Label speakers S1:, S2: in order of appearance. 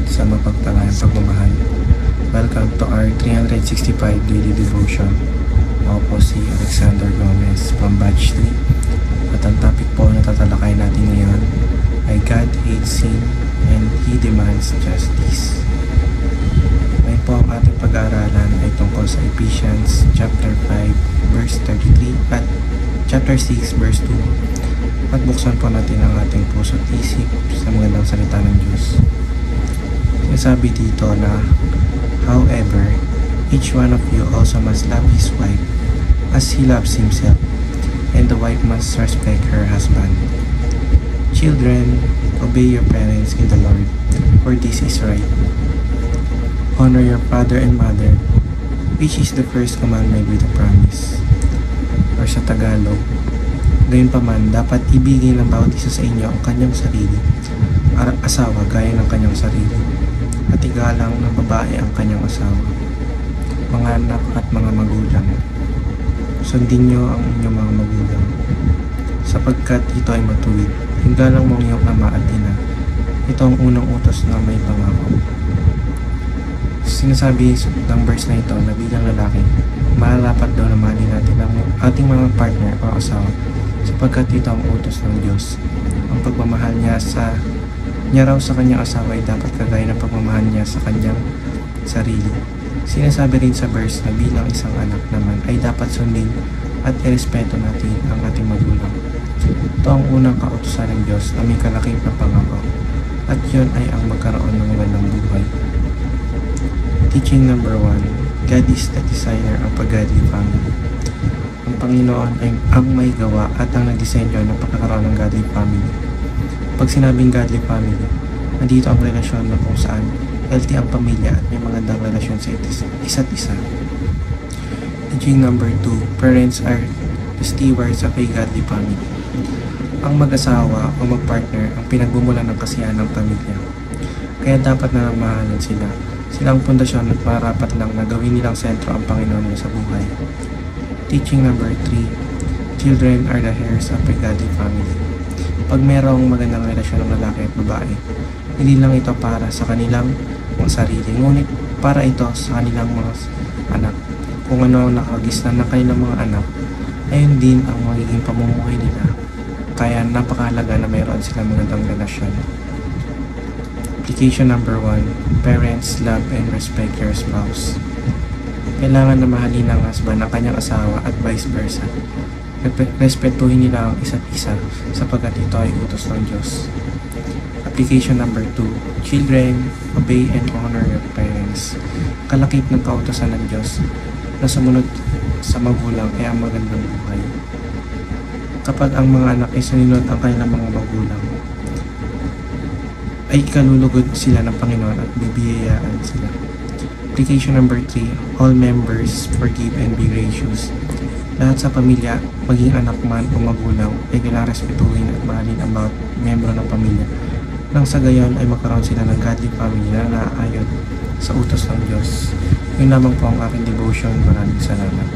S1: salamat sa mapagpalayang pagmamahal. Welcome to our 365 daily devotion. Ako po si Alexander Gomez from Batch 3. At ang topic po na tatalakay natin ngayon ay God hates sin and He demands justice. Ngayon po ang ating pag-aaralan ay tungkol sa Ephesians chapter 5 verse 33 at chapter 6 verse 2. At buksan po natin ang ating puso at isip sa magandang salita ng Diyos. Sinasabi dito na, however, each one of you also must love his wife as he loves himself, and the wife must respect her husband. Children, obey your parents in the Lord, for this is right. Honor your father and mother, which is the first commandment with a promise. Or sa Tagalog, gayunpaman, dapat ibigin ng bawat isa sa inyo ang kanyang sarili, asawa gaya ng kanyang sarili, at igalang ng babae ang kanyang asawa. Mga anak at mga magulang, sundin niyo ang inyong mga magulang, sapagkat ito ay matuwid. Igalang mo ang iyong ama at ina. Ito ang unang utos na may pangako. Sinasabi ng verse na ito na bilang lalaki, mahalapat daw na mahalin natin ang ating mga partner o asawa, sapagkat ito ang utos ng Diyos. Ang pagmamahal niya raw sa kanyang asawa ay dapat kagaya ng pagmamahal niya sa kanyang sarili. Sinasabi rin sa verse na bilang isang anak naman ay dapat sundin at irespeto natin ang ating magulang. Ito ang unang kautusan ng Diyos na may kalakip na pangako, at yun ay ang magkaroon ng magandang buhay. Teaching number 1, God is the designer of a godly family. Ang Panginoon ay ang may gawa at ang nagdisenyo ng pagkakaroon ng godly family. Pag sinabing godly family, nandito ang relasyon na kung saan healthy ang pamilya at may magandang relasyon sa isa't isa. Teaching number 2, parents are the stewards of a godly family. Ang mag-asawa o mag-partner ang pinagbumulan ng kasiyahan ng pamilya. Kaya dapat na nagmahalan sila. Sila ang pundasyon at marapat lang na gawin nilang sentro ang Panginoon nila sa buhay. Teaching number 3, children are the heirs of a godly family. Pag mayroong magandang relasyon ng lalaki at babae, hindi lang ito para sa kanilang mga sarili, ngunit para ito sa kanilang mga anak. Kung ano ang nakagisnan ng kanilang mga anak, ayun din ang magiging pamumuhay nila. Kaya napakahalaga na mayroon silang magandang relasyon. Application number 1, parents love and respect your spouse. Kailangan na mahalin ng husband ang kanyang asawa at vice versa. Respetuhin nila ang isa't isa sapagkat ito ay utos ng Diyos. Application number 2, children, obey and honor your parents. Kalakip ng kautosan ng Diyos na sumunod sa magulang ay ang magandang buhay. Kapag ang mga anak ay sinunod ang kanilang mga magulang, ay kalulugod sila ng Panginoon at bibiyayaan sila. Application number 3, all members forgive and be gracious. Lahat sa pamilya, maging anak man o magulang, ay kailangang respetuhin at mahalin ang bawat membro ng pamilya. Nang sa gayon ay magkaroon sila ng godly family na naaayon sa utos ng Diyos. Yun lamang po ang aking devotion. Maraming salamat.